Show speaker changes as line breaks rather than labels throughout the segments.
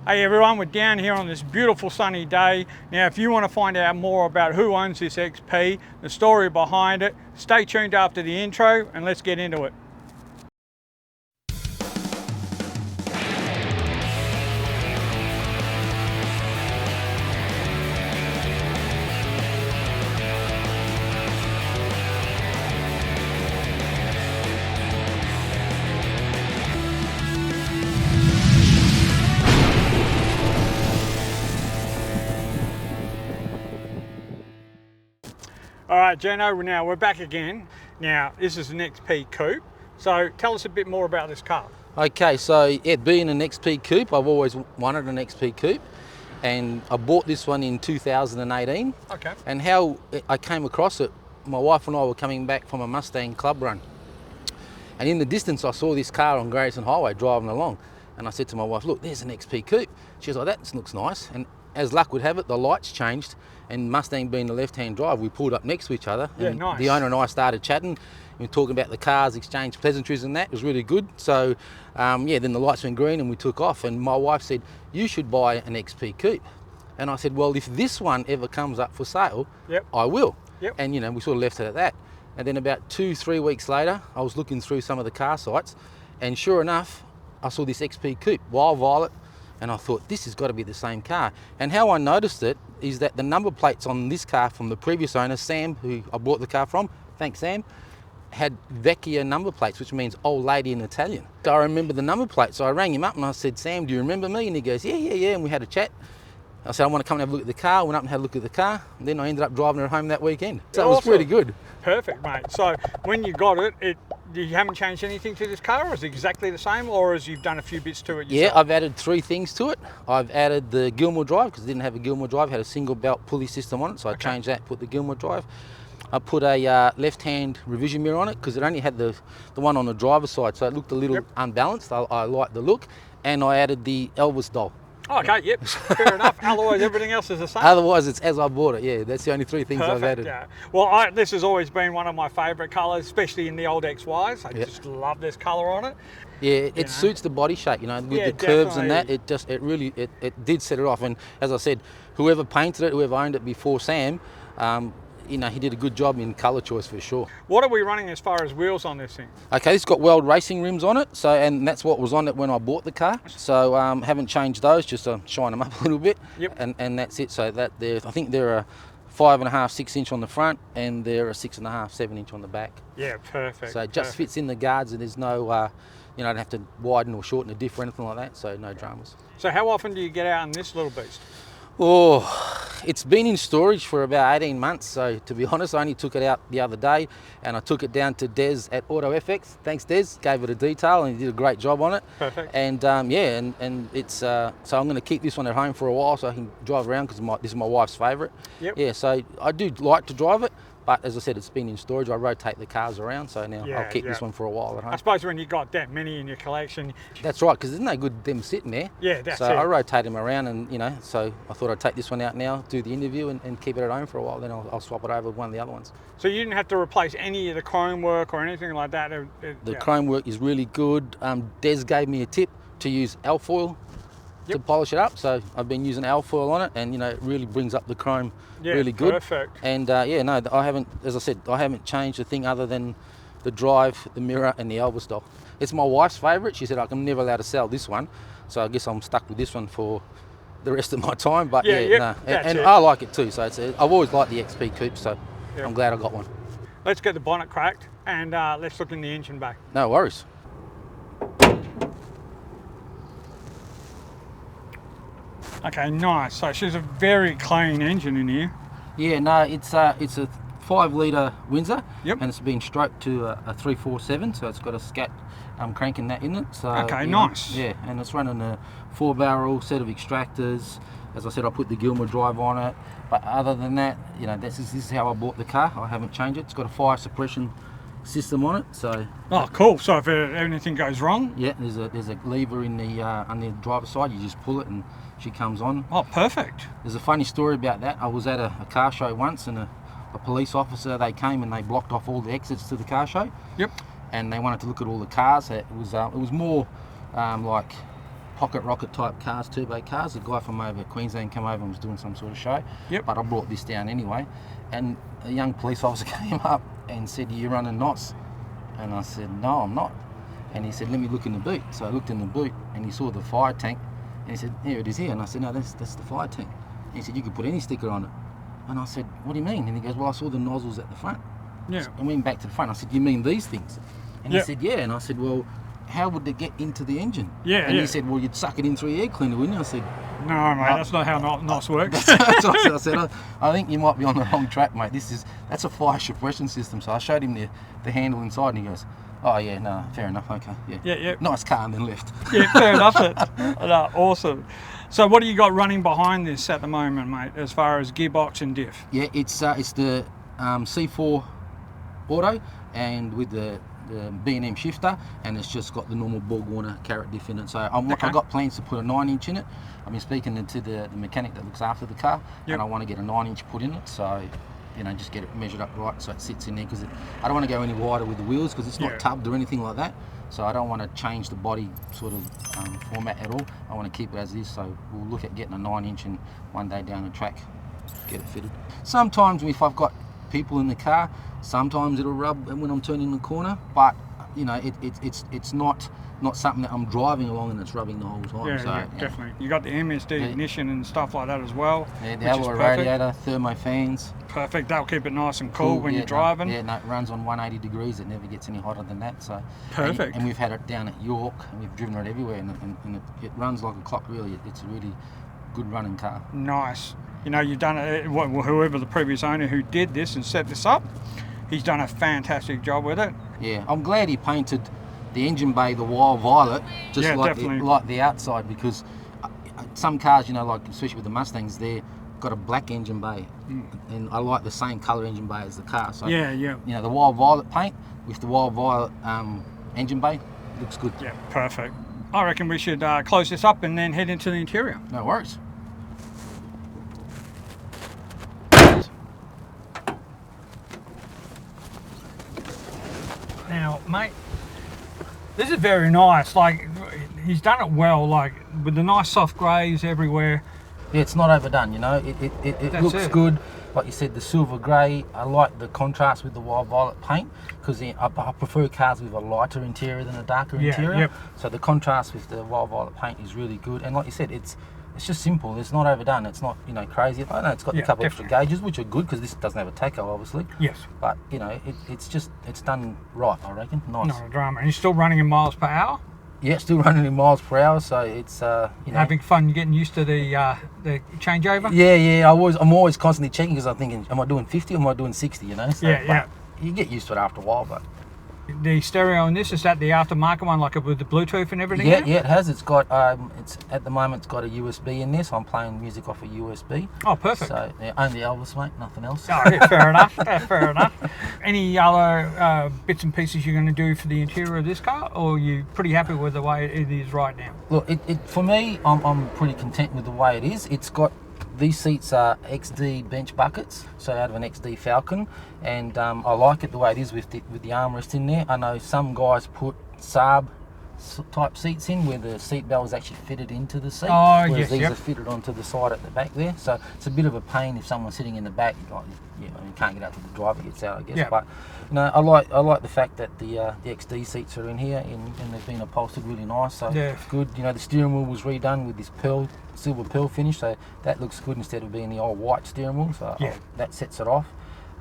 Hey everyone, we're down here on this beautiful sunny day. Now if you want to find out more about who owns this XP, the story behind it, stay tuned after the intro and let's get into it. All right, Gino, now we're back again. Now, this is an XP Coupe. So tell us a bit more about this car.
Okay, so yeah, being an XP Coupe, I've always wanted an XP Coupe. And I bought this one in 2018.
Okay.
And how I came across it, my wife and I were coming back from a Mustang club run. And in the distance, I saw this car on Grayson Highway driving along. And I said to my wife, look, there's an XP Coupe. She was like, that looks nice. And as luck would have it, the lights changed, and Mustang being the left-hand drive, we pulled up next to each other.
Yeah,
and
nice.
The owner and I started chatting. We were talking about the cars, exchanged pleasantries and that. It was really good. So, yeah, then the lights went green and we took off. And my wife said, you should buy an XP Coupe. And I said, well, if this one ever comes up for sale,
Yep.
I will.
Yep.
And, you know, we sort of left it at that. And then about 2-3 weeks later, I was looking through some of the car sites, and sure enough, I saw this XP Coupe, wild violet. And I thought, this has got to be the same car. And how I noticed it is that the number plates on this car from the previous owner, Sam, who I bought the car from, thanks Sam, had Vecchia number plates, which means old lady in Italian. So I remember the number plate. So I rang him up and I said, Sam, do you remember me? And he goes, yeah. And we had a chat. I said, I want to come and have a look at the car. I went up and had a look at the car. And then I ended up driving her home that weekend. So
Awesome.
It was pretty good.
Perfect, mate. So when you got it, you haven't changed anything to this car, or is it exactly the same, or as you've done a few bits to it yourself?
Yeah, I've added 3 things to it. I've added the Gilmer drive, because it didn't have a Gilmer drive, it had a single belt pulley system on it, so I changed that, put the Gilmer drive. I put a left-hand revision mirror on it, because it only had the one on the driver's side, so it looked a little unbalanced. I liked the look. And I added the Elvis doll.
Oh, okay, yep, fair enough. Otherwise, everything else is the same.
Otherwise, it's as I bought it, yeah. That's the only 3 things I've added.
Yeah. Well, this has always been one of my favourite colours, especially in the old XYs. I just love this colour on it.
Yeah, it suits the body shape, you know, with the curves and that. It really did set it off. And as I said, whoever painted it, whoever owned it before Sam, you know, he did a good job in colour choice for sure.
What are we running as far as wheels on this thing?
Okay, it's got Welded Racing Rims on it, and that's what was on it when I bought the car. So haven't changed those, just to shine them up a little bit. Yep. And that's it. So that I think they're a 5.5, 6 inch on the front, and they're a 6.5, 7 inch on the back.
Yeah, perfect.
So it just fits in the guards, and there's no, you know, don't have to widen or shorten the diff or anything like that. So no dramas.
So how often do you get out in this little beast?
Oh, it's been in storage for about 18 months. So to be honest, I only took it out the other day, and I took it down to Des at Auto FX. Thanks, Des. Gave it a detail, and he did a great job on it.
Perfect.
And yeah, and it's so I'm going to keep this one at home for a while so I can drive around, because this is my wife's favourite. Yep. Yeah, so I do like to drive it. But as I said, it's been in storage. I rotate the cars around, so now I'll keep this one for a while at home.
I suppose when you got that many in your collection.
That's right, because there's no good them sitting there.
Yeah, that's it.
So I rotate them around, and you know, so I thought I'd take this one out now, do the interview, and keep it at home for a while. Then I'll swap it over with one of the other ones.
So you didn't have to replace any of the chrome work or anything like that?
The chrome work is really good. Des gave me a tip to use alfoil to polish it up, so I've been using alfoil on it, and you know, it really brings up the chrome really good.
Perfect.
And yeah, no, I haven't, as I said, I haven't changed a thing other than the drive, the mirror, and the Elvis doll. It's my wife's favourite. She said I'm never allowed to sell this one, so I guess I'm stuck with this one for the rest of my time. But and I like it too. So I've always liked the XP Coupe, so I'm glad I got one.
Let's get the bonnet cracked, and let's look in the engine bay.
No worries.
Okay, nice. So she's a very clean engine in here.
Yeah, no, it's a 5-litre Windsor,
and
it's been stroked to a 347, so it's got a scat crank in it. So
okay, nice.
Yeah, and it's running a 4-barrel set of extractors. As I said, I put the Gilmer drive on it, but other than that, you know, this is how I bought the car. I haven't changed it. It's got a fire suppression system on it, so.
Oh, cool. So if anything goes wrong,
there's a lever in the on the driver's side. You just pull it and she comes on.
Oh, perfect.
There's a funny story about that. I was at a car show once, and a police officer, they came and they blocked off all the exits to the car show. Yep. And they wanted to look at all the cars. It was more like pocket rocket type cars, turbo cars. A guy from over Queensland came over and was doing some sort of show.
Yep.
But I brought this down anyway. And a young police officer came up and said, "You running NOS?" And I said, "No, I'm not." And he said, "Let me look in the boot." So I looked in the boot and he saw the fire tank. And he said, "Here it is here." And I said, "No, that's the fire tank." And he said, "You could put any sticker on it." And I said, "What do you mean?" And he goes, "Well, I saw the nozzles at the front."
Yeah.
So I went back to the front. I said, "You mean these things?" And he said, "Yeah." And I said, "Well, how would they get into the engine?"
Yeah,
and he said, "Well, you'd suck it in through your air cleaner, wouldn't you?" I said,
"No, mate, that's not how NOS works."
That's what I said. I think you might be on the wrong track, mate. That's a fire suppression system. So I showed him the handle inside, and he goes, "Oh yeah, no, fair enough. Okay, yeah,
yeah.
Nice car," and then left.
Yeah, fair enough. No, awesome. So what do you got running behind this at the moment, mate, as far as gearbox and diff?
Yeah, it's the C4 Auto, and with the B&M shifter, and it's just got the normal Borg-Warner carrot diff in it. So I've got plans to put a 9-inch in it. I've been speaking to the mechanic that looks after the car, and I want to get a 9-inch put in it. So, you know, just get it measured up right so it sits in there, because I don't want to go any wider with the wheels because it's not tubbed or anything like that. So I don't want to change the body sort of format at all. I want to keep it as is. So we'll look at getting a 9-inch and one day down the track get it fitted. Sometimes if I've got people in the car, sometimes it'll rub when I'm turning the corner, but you know, it's not something that I'm driving along and it's rubbing the whole time.
Yeah,
so,
yeah, definitely. You got the MSD ignition and stuff like that as well.
Yeah, the alloy radiator, thermo fans.
Perfect. That'll keep it nice and cool when you're driving.
No, it runs on 180 degrees. It never gets any hotter than that. So
perfect.
And we've had it down at York, and we've driven it everywhere, and it runs like a clock. Really, it's a really good running car.
Nice. You know, you've done it. Whoever the previous owner who did this and set this up, he's done a fantastic job with it.
Yeah, I'm glad he painted the engine bay the wild violet, just like the outside, because some cars, you know, like especially with the Mustangs, they've got a black engine bay, and I like the same colour engine bay as the car. So you know, the wild violet paint with the wild violet engine bay looks good.
Yeah, perfect. I reckon we should close this up and then head into the interior.
No worries.
Now, mate, this is very nice. Like, he's done it well, like with the nice soft greys everywhere.
Yeah, it's not overdone, you know. It looks good. Like you said, the silver grey, I like the contrast with the wild violet paint, because I prefer cars with a lighter interior than a darker interior.
Yep.
So the contrast with the wild violet paint is really good. And like you said, it's just simple. It's not overdone. It's not, you know, crazy. I know it's got a couple extra gauges, which are good because this doesn't have a tacho, obviously.
Yes.
But you know, it's done right, I reckon. Nice.
Not a drama. And you're still running in miles per hour?
Yeah, still running in miles per hour. So it's you know,
having fun getting used to the changeover.
Yeah. I'm always constantly checking, because I'm thinking, am I doing 50 or am I doing 60? You know. So,
yeah.
You get used to it after a while, but.
The stereo on this, is that the aftermarket one, like with the Bluetooth and everything?
Yeah, it has. It's got at the moment it's got a USB in there, so I'm playing music off a USB.
Oh, perfect.
So yeah, only Elvis, mate, nothing else.
Oh, yeah, fair enough. Fair enough. Any other bits and pieces you're going to do for the interior of this car, or are you pretty happy with the way it is right now?
Look, for me, I'm pretty content with the way it is. It's got. These seats are XD bench buckets, so out of an XD Falcon, and I like it the way it is with the armrest in there. I know some guys put Saab type seats in where the seat belt is actually fitted into the seat, whereas these are fitted onto the side at the back there. So it's a bit of a pain if someone's sitting in the back, like, you can't get out to the driver gets out, I guess. But you know, I like the fact that the XD seats are in here and they've been upholstered really nice. So it's good. You know, the steering wheel was redone with this silver pearl finish, so that looks good instead of being the old white steering wheel. So that sets it off.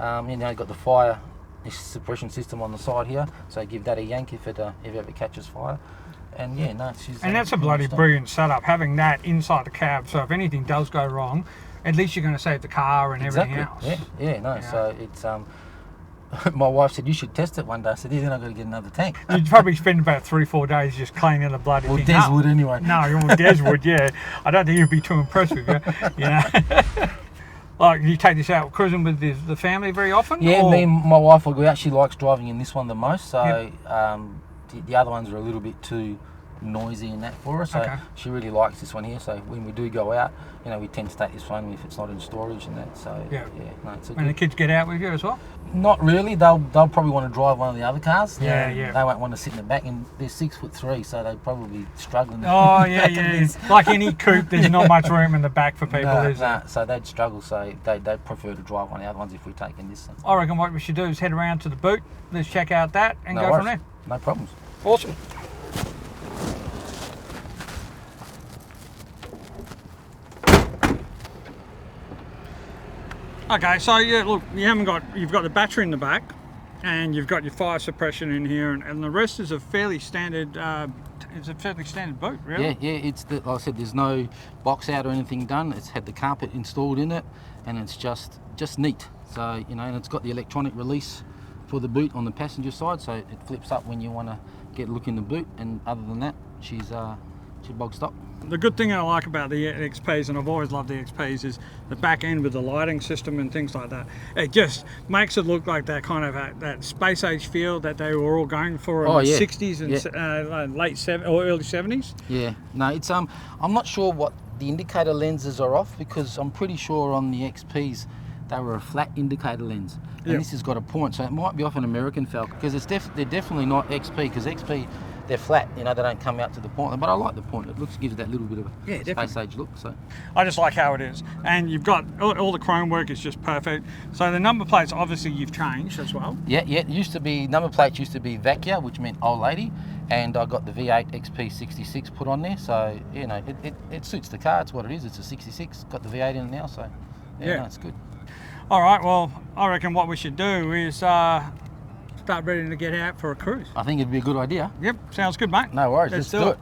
You know, you've got the fire suppression system on the side here, so give that a yank if it ever catches fire. And yeah, no,
and that's a bloody brilliant setup, having that inside the cab, so if anything does go wrong, at least you're going to save the car and everything else.
So it's my wife said you should test it one day. I said, then I've got to get another tank.
You'd probably spend about 3-4 days just cleaning the bloody thing
Des
up.
would anyway.
No, Des would, yeah. I don't think he'd be too impressed with you, you know. Like, you take this out cruising with the family very often?
Yeah, me and my wife, we actually likes driving in this one the most. So the other ones are a little bit too noisy and that for her. So she really likes this one here. So when we do go out, you know, we tend to take this one if it's not in storage and that. So yeah, no, it's a
And the kids get out with you as well?
Not really. They'll probably want to drive one of the other cars.
Yeah.
They won't want to sit in the back, and they're 6'3", so they'd probably be struggling.
Oh yeah. Like any coupe, there's not much room in the back for people, is there?
So they'd struggle. So they'd prefer to drive one of the other ones if we're taking this one.
I reckon what we should do is head around to the boot. Let's check out that and go from there.
No problems.
Awesome. Okay, so yeah, look, you've got the battery in the back, and you've got your fire suppression in here, and the rest is a fairly standard. It's a fairly standard boot, really.
Yeah. It's like I said, there's no box out or anything done. It's had the carpet installed in it, and it's just neat. So you know, and it's got the electronic release for the boot on the passenger side, so it flips up when you want to get a look in the boot. And other than that, she's bog stock.
The good thing I like about the XPs, and I've always loved the XPs, is the back end with the lighting system and things like that. It just makes it look like that kind of that space age feel that they were all going for in the 60s and late 70s or early 70s.
Yeah, no, it's I'm not sure what the indicator lenses are off, because I'm pretty sure on the XPs they were a flat indicator lens, and this has got a point, so it might be off an American Falcon, because they're definitely not XP, because XP, they're flat, you know, they don't come out to the point, but I like the point. It gives it that little bit of a space age look. So
I just like how it is, and you've got all the chrome work is just perfect. So the number plates, obviously, you've changed as well.
Yeah. It used to be number plates used to be Vacua, which meant old lady, and I got the V8 XP66 put on there. So you know, it suits the car. It's what it is. It's a 66. Got the V8 in it now, so no, it's good.
All right. Well, I reckon what we should do is start ready to get out for a cruise.
I think it'd be a good idea.
Yep, sounds good, mate.
No worries, let's do it.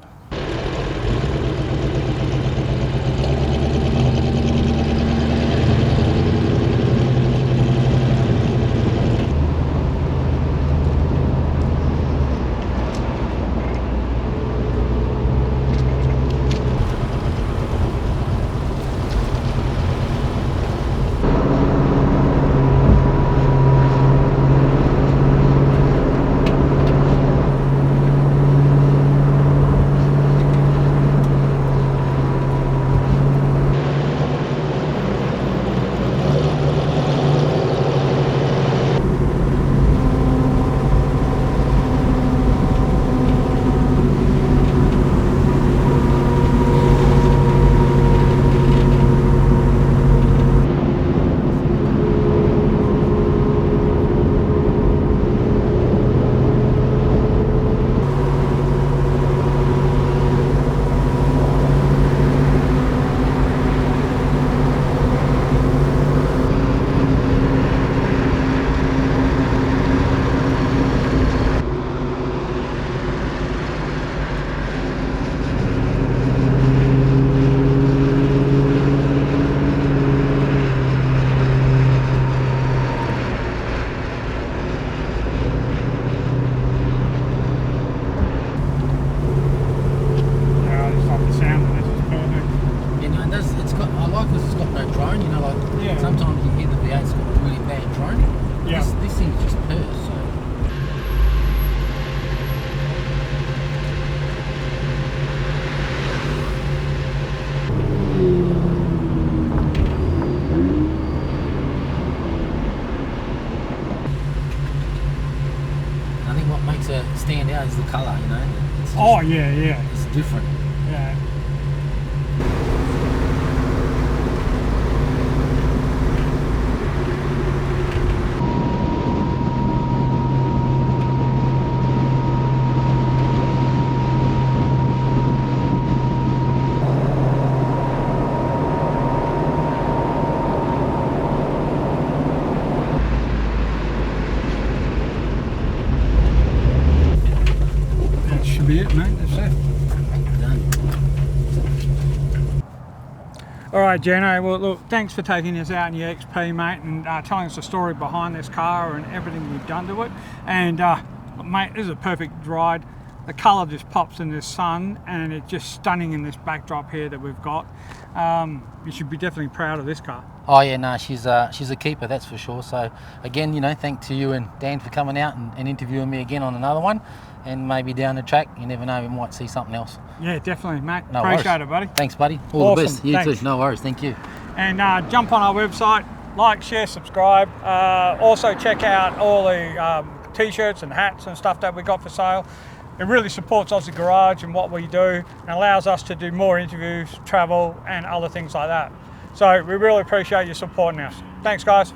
Sometimes you hear the V8's got really bad drone. This thing's just Perth, so. I think what makes her stand out is the colour, you know. It's just, it's different.
Yeah. It, mate. That's it.
Done.
All right, Gino. Well, look, thanks for taking us out in your XP, mate, and telling us the story behind this car and everything you've done to it. And mate, this is a perfect ride. the colour just pops in this sun, and it's just stunning in this backdrop here that we've got. You should be definitely proud of this car.
Oh yeah, no, she's a keeper, that's for sure. So again, you know, thanks to you and Dan for coming out and interviewing me again on another one, and maybe down the track, you never know, we might see something else.
Yeah, definitely, Mac.
No
Appreciate
worries.
it, buddy.
Thanks, buddy. All the
Awesome.
best. You
Thanks.
too. No worries. Thank you.
And jump on our website, like, share, subscribe. Also check out all the t-shirts and hats and stuff that we got for sale. It really supports Aussie Garage and what we do, and allows us to do more interviews, travel, and other things like that. So we really appreciate you supporting us. Thanks, guys.